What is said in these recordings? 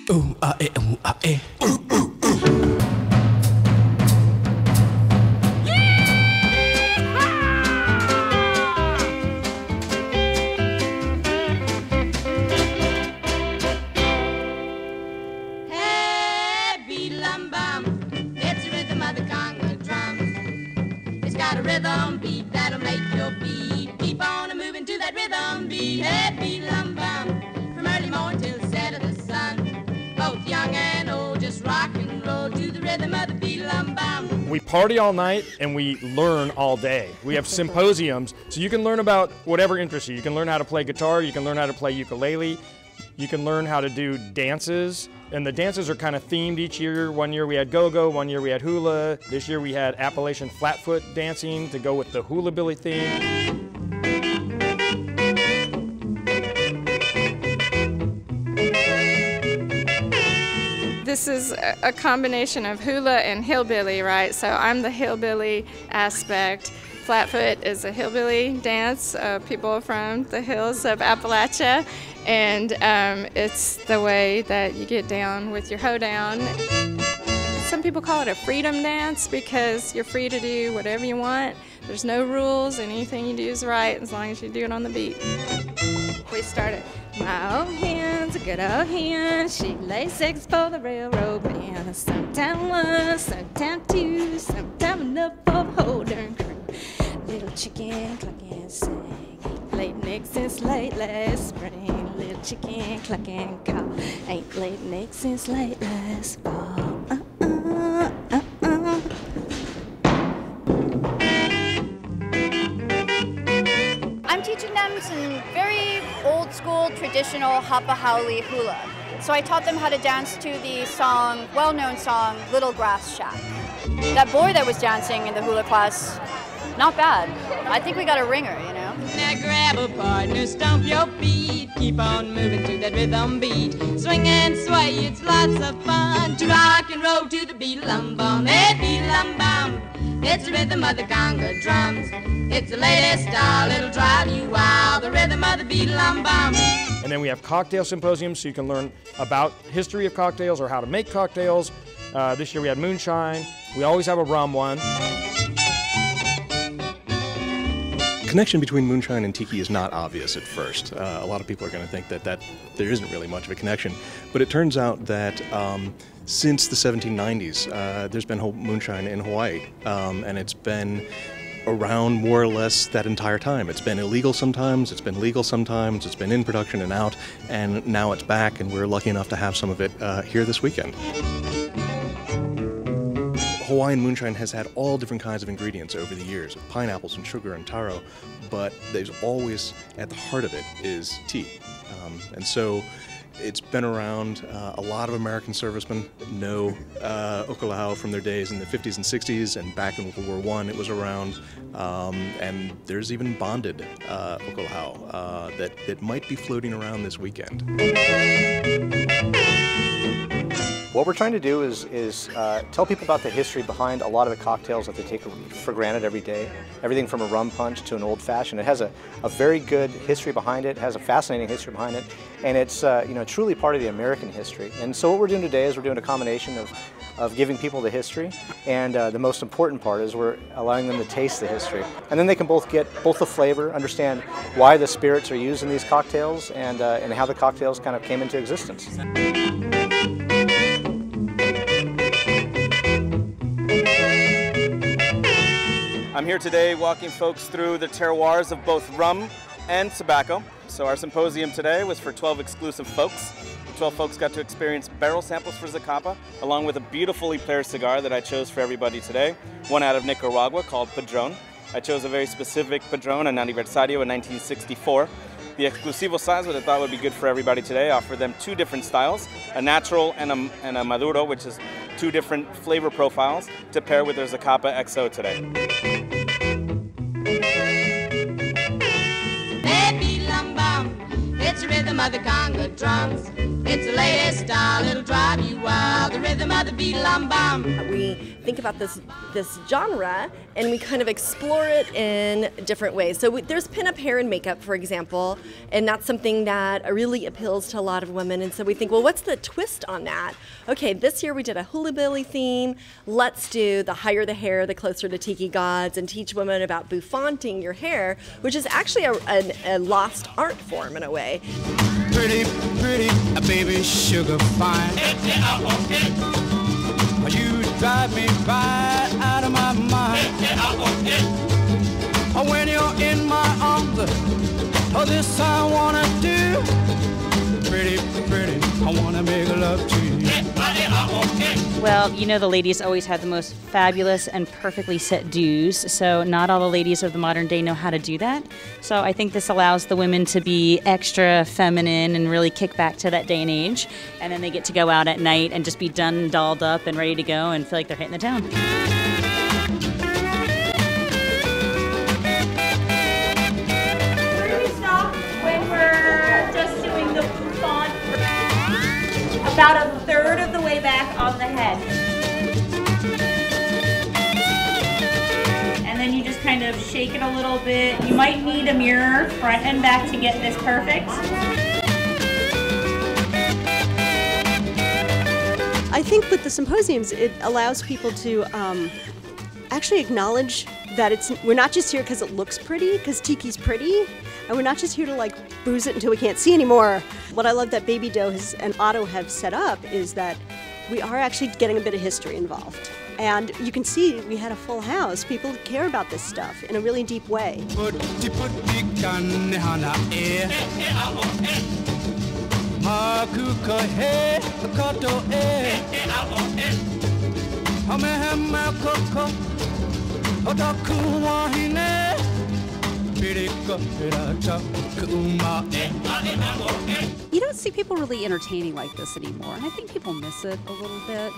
Ooh, ah, eh, ooh, ah, eh. Got a rhythm beat that'll make your feet keep on moving to that rhythm beat. Hey, beat-lum-bum, from early morning till the set of the sun. Both young and old just rock and roll to the rhythm of the beat-lum-bum. We party all night and we learn all day. We have symposiums, so you can learn about whatever interests you. You can learn how to play guitar, you can learn how to play ukulele, you can learn how to do dances. And the dances are kind of themed each year. One year we had go-go, one year we had hula. This year we had Appalachian flatfoot dancing to go with the hula billy theme. This is a combination of hula and hillbilly, right? So I'm the hillbilly aspect. Flatfoot is a hillbilly dance, people from the hills of Appalachia, and it's the way that you get down with your hoedown. Some people call it a freedom dance because you're free to do whatever you want. There's no rules, and anything you do is right as long as you do it on the beat. We started. My old hen's a good old hen. She lays eggs for the railroad man. Sometime one, sometime two, sometime enough for the whole darn crew. Little chicken cluck and sing, ain't laid an egg since late last spring. Little chicken cluck and call, ain't laid an egg since late last fall. I'm teaching them some very old school traditional Hapa Haole hula. So I taught them how to dance to the song, well-known song, Little Grass Shack. That boy that was dancing in the hula class, not bad. I think we got a ringer, you know? Now grab a partner, stomp your feet, keep on moving to that rhythm beat. Swing and sway, it's lots of fun to rock and roll to the beat-lum-bum. Hey, beat-lum-bum, it's the rhythm of the conga drums. It's the latest style, it'll drive you wild, the rhythm of the beat-lum-bum. And then we have cocktail symposiums, so you can learn about history of cocktails or how to make cocktails. This year we had moonshine. We always have a rum one. The connection between moonshine and tiki is not obvious at first. A lot of people are going to think that there isn't really much of a connection, but it turns out that since the 1790s, there's been moonshine in Hawaii, and it's been around more or less that entire time. It's been illegal sometimes, it's been legal sometimes, it's been in production and out, and now it's back, and we're lucky enough to have some of it here this weekend. Hawaiian moonshine has had all different kinds of ingredients over the years, pineapples and sugar and taro, but there's always, at the heart of it, is tea. And so it's been around. A lot of American servicemen know okolahau from their days in the 50s and 60s, and back in World War I it was around. And there's even bonded okolahau that might be floating around this weekend. What we're trying to do is tell people about the history behind a lot of the cocktails that they take for granted every day. Everything from a rum punch to an old-fashioned. It has a very good history behind it, has a fascinating history behind it, and it's truly part of the American history. And so what we're doing today is we're doing a combination of giving people the history, and the most important part is we're allowing them to taste the history. And then they can both get the flavor, understand why the spirits are used in these cocktails, and how the cocktails kind of came into existence. I'm here today walking folks through the terroirs of both rum and tobacco. So our symposium today was for 12 exclusive folks. The 12 folks got to experience barrel samples for Zacapa, along with a beautifully paired cigar that I chose for everybody today, one out of Nicaragua called Padron. I chose a very specific Padron, an Aniversario in 1964. The Exclusivo size, what I thought would be good for everybody today, offer them two different styles, a natural and a Maduro, which is two different flavor profiles to pair with their Zacapa XO today. Hey, beat-lum-bum, it's the rhythm of the conga drums. It's the latest style, it'll drive you wild. The rhythm of the beat-lum-bum. We think about this genre and we kind of explore it in different ways. So there's pin-up hair and makeup, for example, and that's something that really appeals to a lot of women. And so we think, well, what's the twist on that? Okay, this year we did a hula billy theme. Let's do the higher the hair, the closer to tiki gods, and teach women about bouffanting your hair, which is actually a lost art form in a way. Pretty, pretty, a baby sugar fine. You drive me right out of my mind. When you're in my arms, oh, this I wanna do. Pretty, pretty, I wanna make love to you. Well, you know the ladies always have the most fabulous and perfectly set do's, so not all the ladies of the modern day know how to do that. So I think this allows the women to be extra feminine and really kick back to that day and age, and then they get to go out at night and just be done and dolled up and ready to go and feel like they're hitting the town. Where do we stop when we're just doing the bouffant? About a third of the way back on the head. And then you just kind of shake it a little bit. You might need a mirror front and back to get this perfect. I think with the symposiums, it allows people to actually acknowledge that we're not just here because it looks pretty, because tiki's pretty, and we're not just here to like booze it until we can't see anymore. What I love that Baby Doe and Otto have set up is that we are actually getting a bit of history involved. And you can see we had a full house. People care about this stuff in a really deep way. You don't see people really entertaining like this anymore, and I think people miss it a little bit.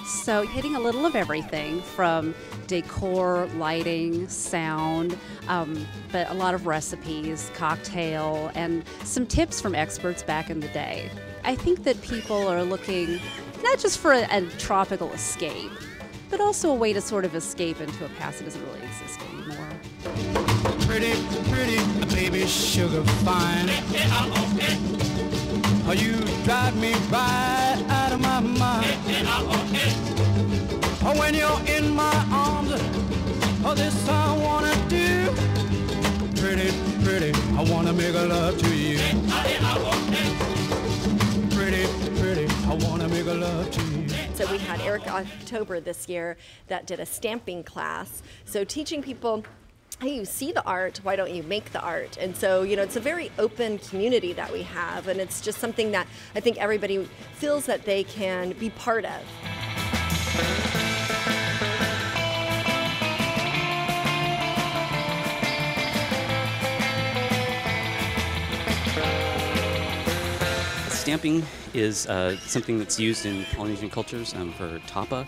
So hitting a little of everything from decor, lighting, sound, but a lot of recipes, cocktail, and some tips from experts back in the day. I think that people are looking not just for a tropical escape, but also a way to sort of escape into a past that doesn't really exist anymore. Pretty, pretty, baby sugar fine. Oh, you drive me right out of my mind. Oh, when you're in my arms, oh, this I wanna do. Pretty, pretty, I wanna make love to you. Pretty, pretty, I wanna make love to you. So we had Eric October this year that did a stamping class. So teaching people, hey, you see the art, why don't you make the art? And so, you know, it's a very open community that we have, and it's just something that I think everybody feels that they can be part of. Stamping is something that's used in Polynesian cultures for tapa.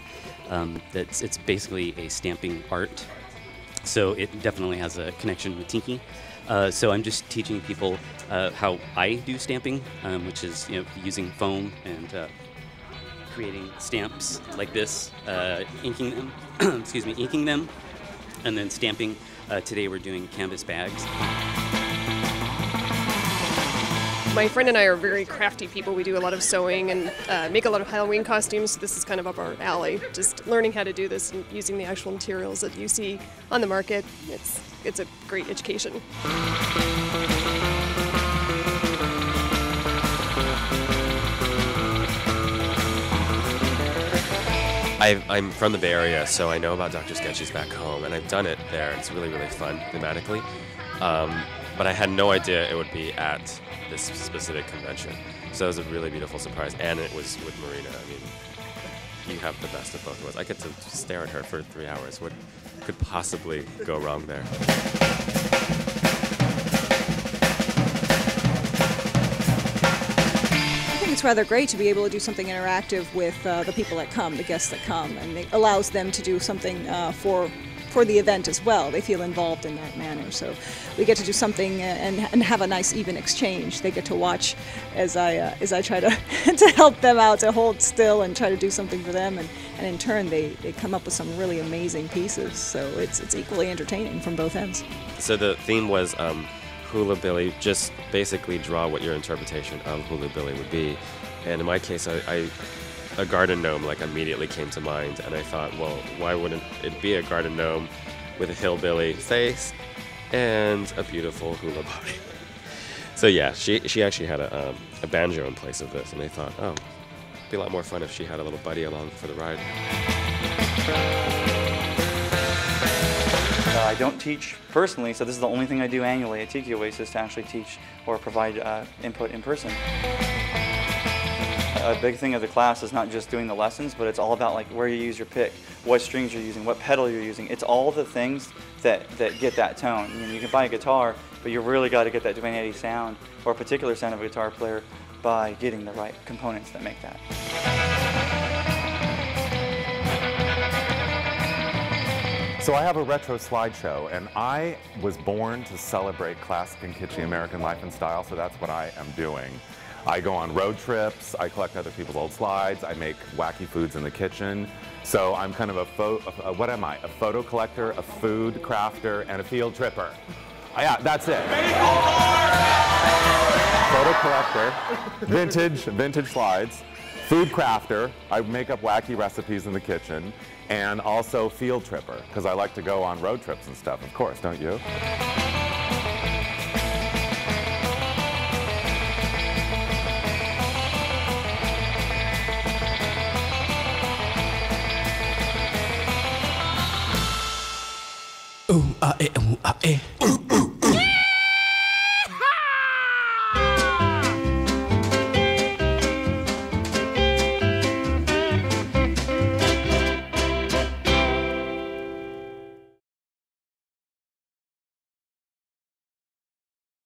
It's basically a stamping art. So it definitely has a connection with tiki. So I'm just teaching people how I do stamping, which is using foam and creating stamps like this, inking them, inking them, and then stamping. Today we're doing canvas bags. My friend and I are very crafty people. We do a lot of sewing and make a lot of Halloween costumes. So this is kind of up our alley. Just learning how to do this and using the actual materials that you see on the market. It's a great education. I'm from the Bay Area, so I know about Dr. Sketchy's back home, and I've done it there. It's really, really fun thematically. But I had no idea it would be at this specific convention. So it was a really beautiful surprise, and it was with Marina. I mean, you have the best of both worlds. I get to stare at her for 3 hours. What could possibly go wrong there? I think it's rather great to be able to do something interactive with the people that come, the guests that come, and it allows them to do something for for the event as well. They feel involved in that manner. So we get to do something and have a nice even exchange. They get to watch as I try to to help them out, to hold still and try to do something for them, and in turn they come up with some really amazing pieces. So it's equally entertaining from both ends. So the theme was hula billy. Just basically draw what your interpretation of hula billy would be. And in my case, a garden gnome like immediately came to mind, and I thought, well, why wouldn't it be a garden gnome with a hillbilly face and a beautiful hula body? So yeah, she actually had a banjo in place of this, and I thought, oh, it'd be a lot more fun if she had a little buddy along for the ride. I don't teach personally, so this is the only thing I do annually at Tiki Oasis, to actually teach or provide input in person. A big thing of the class is not just doing the lessons, but it's all about like where you use your pick, what strings you're using, what pedal you're using. It's all the things that get that tone. I mean, you can buy a guitar, but you really got to get that Dwayne Eddy sound or a particular sound of a guitar player by getting the right components that make that. So I have a retro slideshow, and I was born to celebrate classic and kitschy American life and style, so that's what I am doing. I go on road trips, I collect other people's old slides, I make wacky foods in the kitchen. So I'm kind of what am I? A photo collector, a food crafter, and a field tripper. Yeah, that's it. Photo collector, vintage slides, food crafter, I make up wacky recipes in the kitchen, and also field tripper, because I like to go on road trips and stuff, of course, don't you? Ooh, ah, eh, ooh, ah, eh.